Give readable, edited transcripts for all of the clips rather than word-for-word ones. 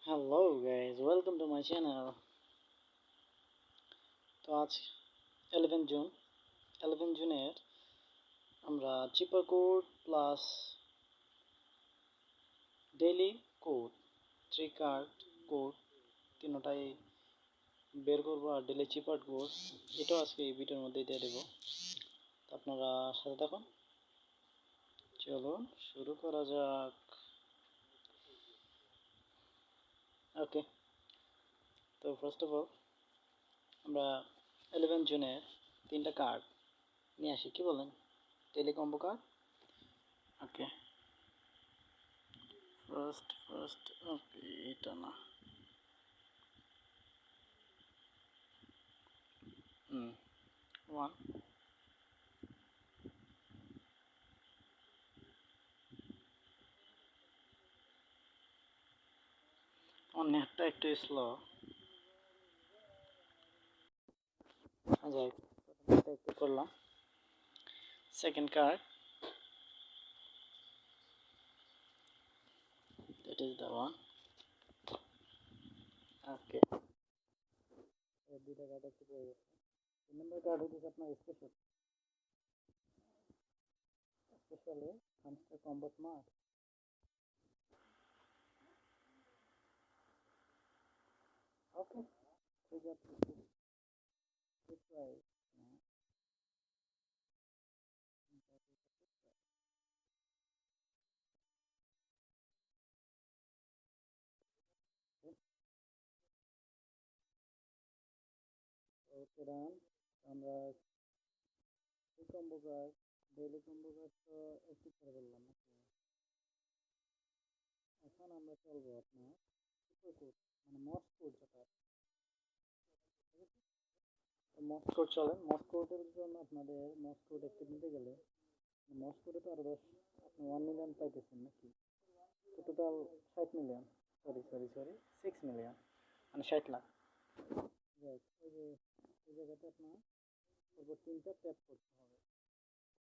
Hello guys, welcome to my channel. তো আজ 11 June 11 জুনের আমরা cipher code plus daily code 3 card code তিনটাই বের করবো আর ডেইলি চিপার কোড এটাও আজকে এই ভিডিওর মধ্যে দিয়ে দেবো। তো আপনারা সাথে থাকুন, চলুন শুরু করা যাক। ওকে, তো ফার্স্ট অফ অল আমরা 11 জুনের তিনটা কার্ড নিয়ে আসি, কি বলেন? Daily combo card. Okay, first okay, এটা না, ওয়ান। আমার নেটটা একটু স্লো, যাই নেটটা একটু করলাম। Second card, that is the one. Okay, দুইটা কার্ড একটু পড়ে গেছে। তিন নম্বর কার্ড হচ্ছে আপনার স্পেশালি হামস্টার কম্বো স্মার্ট। ওকে, ঠিক আছে, ঠিক প্রাইস। ওকে ডান। আমরা এই combo card, daily combo card তো একটু করে বললাম নাকি। এখন আমরা চলবো আপনার সুপার কোড, মানে মস্ট কোড যেটা, মস্ট কোড চলেন। মস্ট কোডের জন্য আপনাদের মস্ট কোড একটু নিতে গেলে মস্ট কোডে তো আরো 10 আপনি 1 মিলিয়ন পাইতেছেন নাকি। তো টোটাল 60 মিলিয়ন, সরি 6 মিলিয়ন, মানে 60 লাখ। রাইট, ওই যে এই জায়গাতে আপনার পরপর তিনটা ট্যাপ করতে হবে।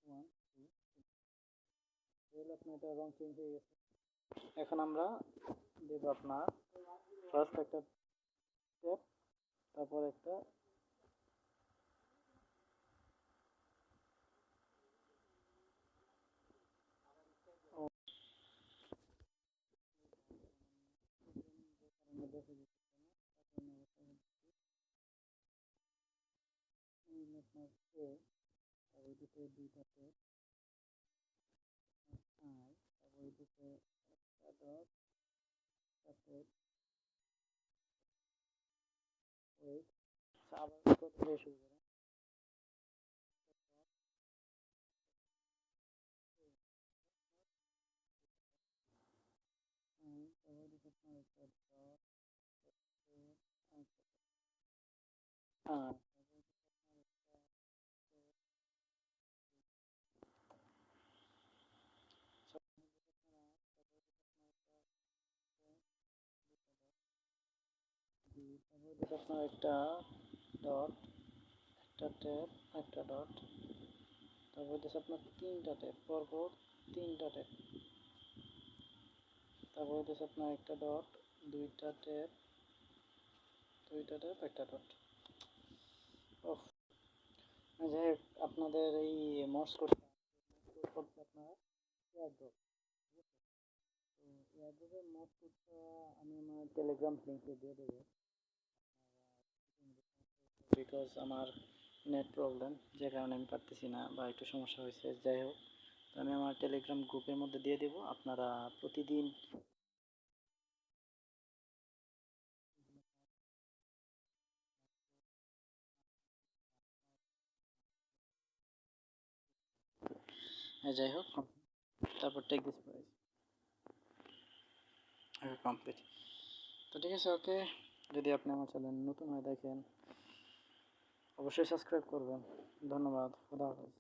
ওয়ান টু, তাহলে আপনার এটা রং চেঞ্জ হয়ে গেছে। এখন আমরা দেবো আপনার ফার্স্ট একটা ট্যাপ, তারপর একটা তারপর দিতে দুইটা ট্যাপ আই, তারপর দিতে একটা ডট, একটা ওয়েট, আবার কত দিয়ে শুরু করেন। তারপর দিতে আপনার একটা ডট, আর তারপর দিতে আপনার একটা ডট, একটা ট্যাপ, একটা ডট, তারপর দিতে আপনার তিনটা ট্যাপ, পরপর তিনটা ট্যাপ, তারপর দিতে আপনার একটা ডট, দুইটা ট্যাপ, দুইটা ট্যাপ, একটা ডট। অফ, যাই হোক, আপনাদের এই মর্স কোডটা করতে আপনার এয়ারড্রপ, ঠিক আছে? তো এয়ারড্রপের মর্স কোডটা আমি আমার টেলিগ্রাম লিঙ্কে দিয়ে দেবো, বিকজ আমার নেট প্রবলেম, যে কারণে আমি পারতেছি না বা একটু সমস্যা হয়েছে। যাই হোক, তো আমি আমার টেলিগ্রাম গ্রুপের মধ্যে দিয়ে দেবো, আপনারা প্রতিদিন যাই হোক, তারপর টেক দিস প্রাইস কমপ্লিট। তো ঠিক আছে, ওকে। যদি আপনি আমার চ্যানেল নতুন হয়ে দেখেন, অবশ্যই সাবস্ক্রাইব করবেন। ধন্যবাদ, খুদা হাফেজ।